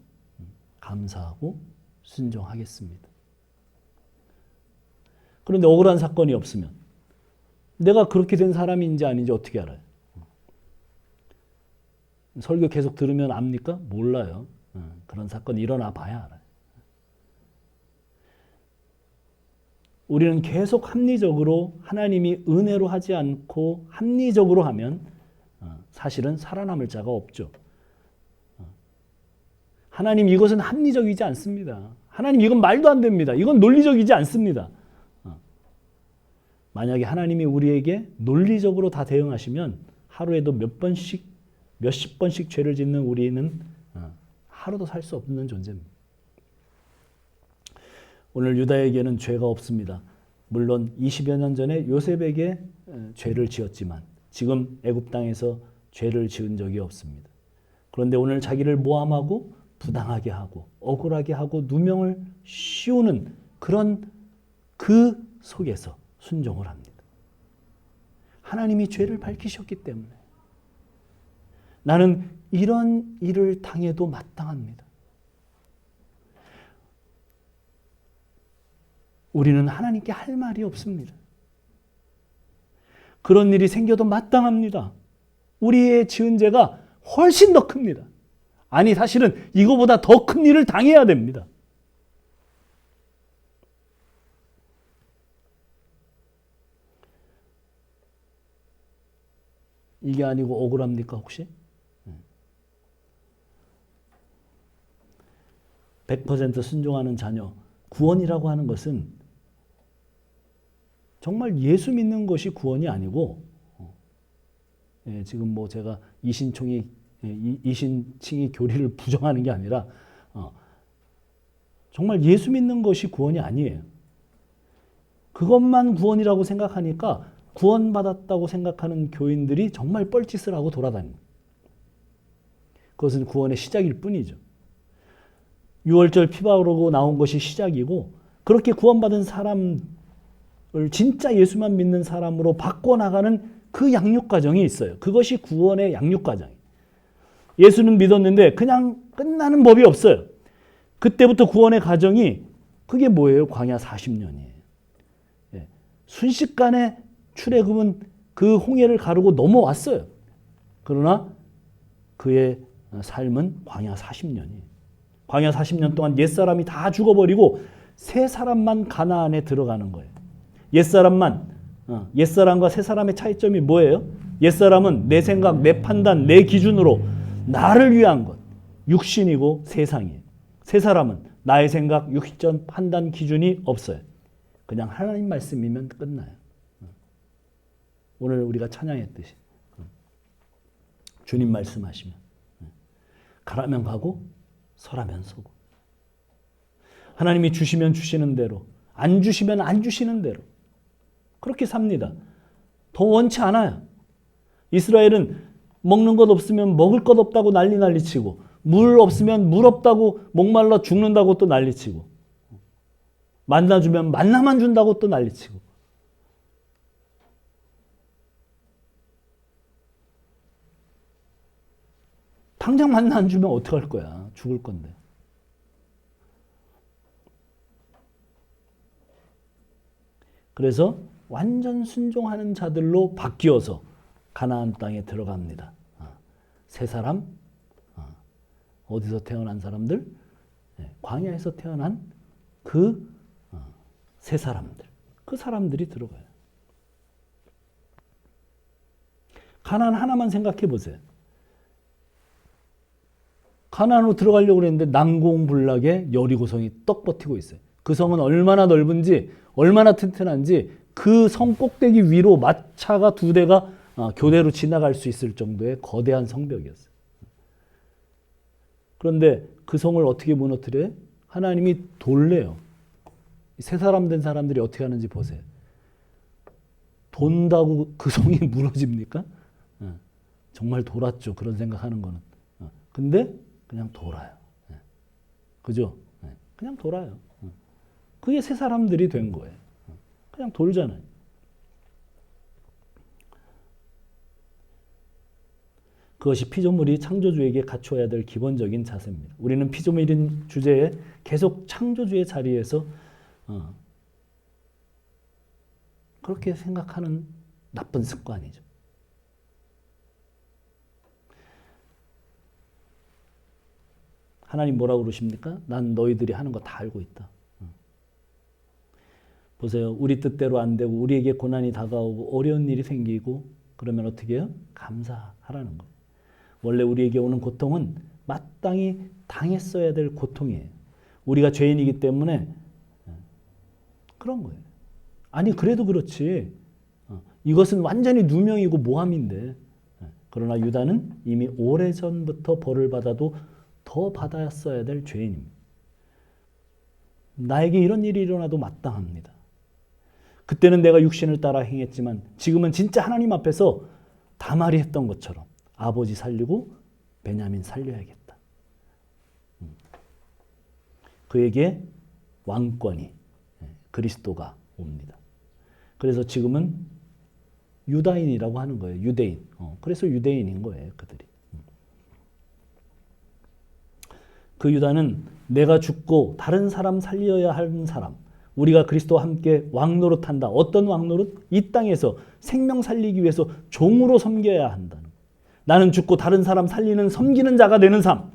감사하고 순종하겠습니다. 그런데 억울한 사건이 없으면 내가 그렇게 된 사람인지 아닌지 어떻게 알아요? 설교 계속 들으면 압니까? 몰라요. 그런 사건이 일어나 봐야 알아요. 우리는 계속 합리적으로 하나님이 은혜로 하지 않고 합리적으로 하면 사실은 살아남을 자가 없죠. 하나님 이것은 합리적이지 않습니다. 하나님 이건 말도 안 됩니다. 이건 논리적이지 않습니다. 만약에 하나님이 우리에게 논리적으로 다 대응하시면 하루에도 몇십 번씩 죄를 짓는 우리는 하루도 살 수 없는 존재입니다. 오늘 유다에게는 죄가 없습니다. 물론 20여 년 전에 요셉에게 죄를 지었지만 지금 애굽 땅에서 죄를 지은 적이 없습니다. 그런데 오늘 자기를 모함하고 부당하게 하고 억울하게 하고 누명을 씌우는 그런 그 속에서 순종을 합니다. 하나님이 죄를 밝히셨기 때문에 나는 이런 일을 당해도 마땅합니다. 우리는 하나님께 할 말이 없습니다. 그런 일이 생겨도 마땅합니다. 우리의 지은 죄가 훨씬 더 큽니다. 아니 사실은 이거보다 더 큰 일을 당해야 됩니다. 이게 아니고 억울합니까 혹시? 100% 순종하는 자녀, 구원이라고 하는 것은 정말 예수 믿는 것이 구원이 아니고 지금 뭐 제가 이신칭이 교리를 부정하는 게 아니라 정말 예수 믿는 것이 구원이 아니에요. 그것만 구원이라고 생각하니까 구원받았다고 생각하는 교인들이 정말 뻘짓을 하고 돌아다닙니다. 그것은 구원의 시작일 뿐이죠. 6월절 피 바르고 나온 것이 시작이고 그렇게 구원받은 사람을 진짜 예수만 믿는 사람으로 바꿔나가는 그 양육 과정이 있어요. 그것이 구원의 양육 과정이에요. 예수는 믿었는데 그냥 끝나는 법이 없어요. 그때부터 구원의 과정이 그게 뭐예요? 광야 40년이에요. 순식간에 출애굽은 그 홍해를 가르고 넘어왔어요. 그러나 그의 삶은 광야 40년이에요. 광야 40년 동안 옛사람이 다 죽어버리고 세 사람만 가나안에 들어가는 거예요. 옛사람과 새 사람의 차이점이 뭐예요? 옛사람은 내 생각, 내 판단, 내 기준으로 나를 위한 것, 육신이고 세상이에요. 새 사람은 나의 생각, 육신 판단 기준이 없어요. 그냥 하나님 말씀이면 끝나요. 오늘 우리가 찬양했듯이 주님 말씀하시면 가라면 가고 서라면 서고, 하나님이 주시면 주시는 대로, 안 주시면 안 주시는 대로 그렇게 삽니다. 더 원치 않아요. 이스라엘은 먹는 것 없으면 먹을 것 없다고 난리치고, 물 없으면 물 없다고 목말라 죽는다고 또 난리치고, 만나 주면 만나만 준다고 또 난리치고. 당장 만나 안 주면 어떡할 거야. 죽을 건데. 그래서 완전 순종하는 자들로 바뀌어서 가나안 땅에 들어갑니다. 새 사람, 어디서 태어난 사람들? 광야에서 태어난 그 새 사람들, 그 사람들이 들어가요. 가나안 하나만 생각해 보세요. 가나안으로 들어가려고 그랬는데 난공불락에 여리고성이 떡 버티고 있어요. 그 성은 얼마나 넓은지, 얼마나 튼튼한지 그 성 꼭대기 위로 마차가 2대가 교대로 지나갈 수 있을 정도의 거대한 성벽이었어요. 그런데 그 성을 어떻게 무너뜨려요? 하나님이 돌래요. 새 사람 된 사람들이 어떻게 하는지 보세요. 돈다고 그 성이 무너집니까? 정말 돌았죠. 그런 생각하는 거는. 근데 그냥 돌아요. 그죠? 그냥 돌아요. 그게 새 사람들이 된 거예요. 그냥 돌잖아요. 그것이 피조물이 창조주에게 갖춰야 될 기본적인 자세입니다. 우리는 피조물인 주제에 계속 창조주의 자리에서 그렇게 생각하는 나쁜 습관이죠. 하나님 뭐라고 그러십니까? 난 너희들이 하는 거 다 알고 있다. 보세요. 우리 뜻대로 안 되고 우리에게 고난이 다가오고 어려운 일이 생기고 그러면 어떻게 해요? 감사하라는 거예요. 원래 우리에게 오는 고통은 마땅히 당했어야 될 고통이에요. 우리가 죄인이기 때문에 그런 거예요. 아니 그래도 그렇지. 이것은 완전히 누명이고 모함인데, 그러나 유다는 이미 오래전부터 벌을 받아도 더 받았어야 될 죄인입니다. 나에게 이런 일이 일어나도 마땅합니다. 그때는 내가 육신을 따라 행했지만 지금은 진짜 하나님 앞에서 다말이 했던 것처럼 아버지 살리고 베냐민 살려야겠다. 그에게 왕권이, 그리스도가 옵니다. 그래서 지금은 유다인이라고 하는 거예요. 유대인. 그래서 유대인인 거예요. 그들이. 그 유다는 내가 죽고 다른 사람 살려야 하는 사람, 우리가 그리스도와 함께 왕노릇한다. 어떤 왕노릇? 이 땅에서 생명 살리기 위해서 종으로 섬겨야 한다는 거예요. 나는 죽고 다른 사람 살리는 섬기는 자가 되는 삶.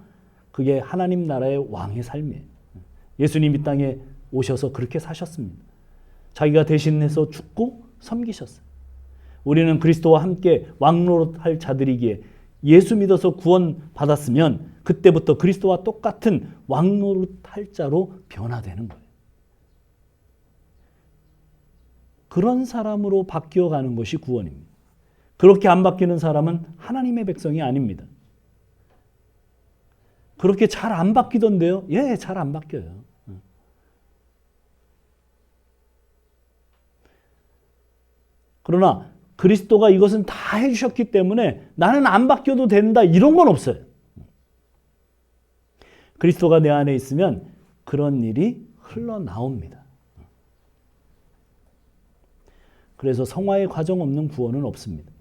그게 하나님 나라의 왕의 삶이에요. 예수님 이 땅에 오셔서 그렇게 사셨습니다. 자기가 대신해서 죽고 섬기셨어요. 우리는 그리스도와 함께 왕노릇할 자들이기에 예수 믿어서 구원 받았으면 그때부터 그리스도와 똑같은 왕노릇할 자로 변화되는 거예요. 그런 사람으로 바뀌어가는 것이 구원입니다. 그렇게 안 바뀌는 사람은 하나님의 백성이 아닙니다. 그렇게 잘 안 바뀌던데요? 예, 잘 안 바뀌어요. 그러나 그리스도가 이것은 다 해주셨기 때문에 나는 안 바뀌어도 된다, 이런 건 없어요. 그리스도가 내 안에 있으면 그런 일이 흘러나옵니다. 그래서 성화의 과정 없는 구원은 없습니다.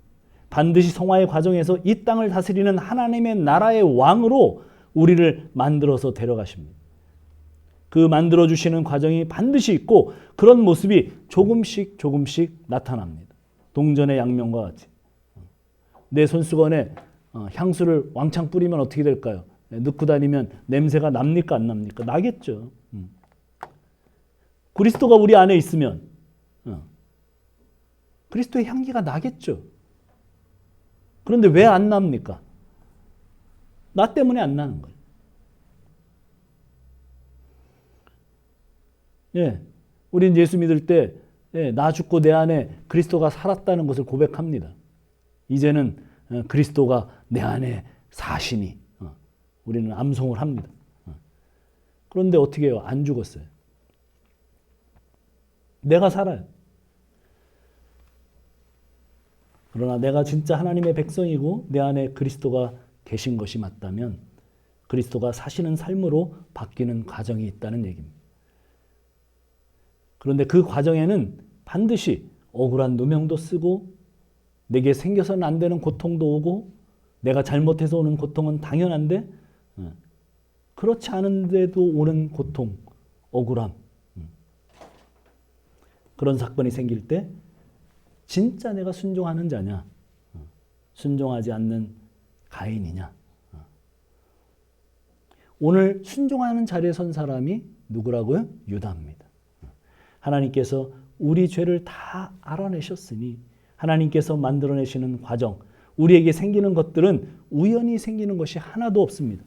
반드시 성화의 과정에서 이 땅을 다스리는 하나님의 나라의 왕으로 우리를 만들어서 데려가십니다. 그 만들어주시는 과정이 반드시 있고 그런 모습이 조금씩 나타납니다. 동전의 양면과 같이. 내 손수건에 향수를 왕창 뿌리면 어떻게 될까요? 넣고 다니면 냄새가 납니까 안 납니까? 나겠죠. 그리스도가 우리 안에 있으면 그리스도의 향기가 나겠죠. 그런데 왜 안 납니까? 나 때문에 안 나는 거예요. 예, 우린 예수 믿을 때 나 죽고 내 안에 그리스도가 살았다는 것을 고백합니다. 이제는 그리스도가 내 안에 사시니 우리는 암송을 합니다. 그런데 어떻게 해요? 안 죽었어요. 내가 살아요. 그러나 내가 진짜 하나님의 백성이고 내 안에 그리스도가 계신 것이 맞다면 그리스도가 사시는 삶으로 바뀌는 과정이 있다는 얘기입니다. 그런데 그 과정에는 반드시 억울한 누명도 쓰고 내게 생겨서는 안 되는 고통도 오고 내가 잘못해서 오는 고통은 당연한데 그렇지 않은데도 오는 고통, 억울함 그런 사건이 생길 때 진짜 내가 순종하는 자냐 순종하지 않는 가인이냐 오늘 순종하는 자리에 선 사람이 누구라고요? 유다입니다. 하나님께서 우리 죄를 다 알아내셨으니 하나님께서 만들어내시는 과정, 우리에게 생기는 것들은 우연히 생기는 것이 하나도 없습니다.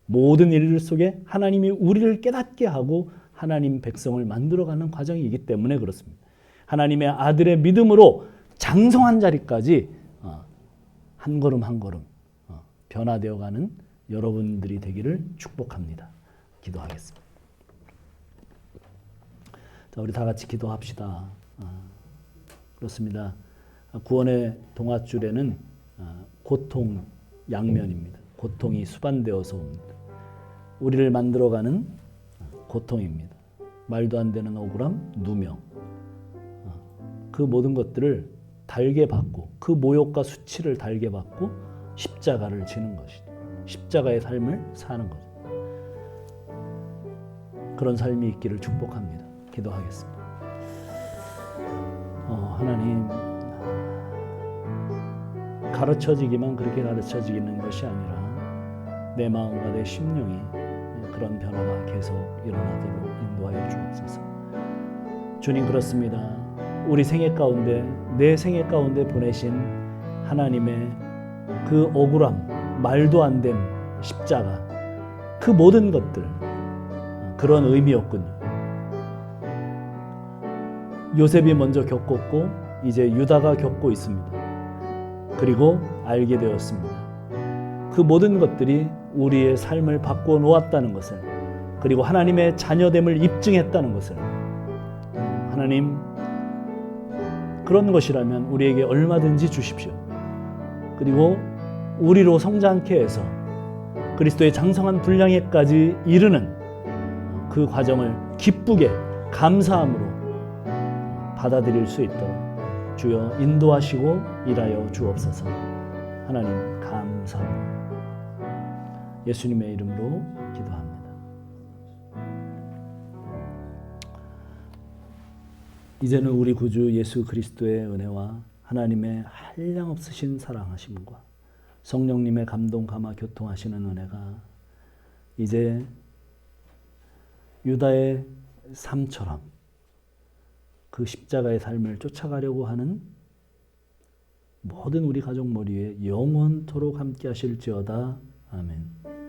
모든 일 속에 하나님이 우리를 깨닫게 하고 하나님 백성을 만들어가는 과정이기 때문에 그렇습니다. 하나님의 아들의 믿음으로 장성한 자리까지 한 걸음 한 걸음 변화되어가는 여러분들이 되기를 축복합니다. 기도하겠습니다. 자, 우리 다 같이 기도합시다. 그렇습니다. 구원의 동아줄에는 고통 양면입니다. 고통이 수반되어서 옵니다. 우리를 만들어가는 고통입니다. 말도 안 되는 억울함, 누명. 그 모든 것들을 달게 받고 그 모욕과 수치를 달게 받고 십자가를 지는 것이죠. 십자가의 삶을 사는 거죠. 그런 삶이 있기를 축복합니다. 기도하겠습니다. 하나님, 가르쳐지기만 그렇게 가르쳐지는 것이 아니라 내 마음과 내 심령이 그런 변화가 계속 일어나도록 인도하여 주옵소서. 주님, 그렇습니다. 우리 생애 가운데, 내 생애 가운데 보내신 하나님의 그 억울함, 말도 안 된 십자가, 그 모든 것들, 그런 의미였군요. 요셉이 먼저 겪었고 이제 유다가 겪고 있습니다. 그리고 알게 되었습니다. 그 모든 것들이 우리의 삶을 바꾸어 놓았다는 것을, 그리고 하나님의 자녀됨을 입증했다는 것을, 하나님, 그런 것이라면 우리에게 얼마든지 주십시오. 그리고 우리로 성장케 해서 그리스도의 장성한 분량에까지 이르는 그 과정을 기쁘게 감사함으로 받아들일 수 있도록 주여 인도하시고 일하여 주옵소서. 하나님 감사합니다. 예수님의 이름으로 기도합니다. 이제는 우리 구주 예수 그리스도의 은혜와 하나님의 한량없으신 사랑하심과 성령님의 감동 감화 교통하시는 은혜가 이제 유다의 삶처럼 그 십자가의 삶을 쫓아가려고 하는 모든 우리 가족 머리에 영원토록 함께 하실지어다. 아멘.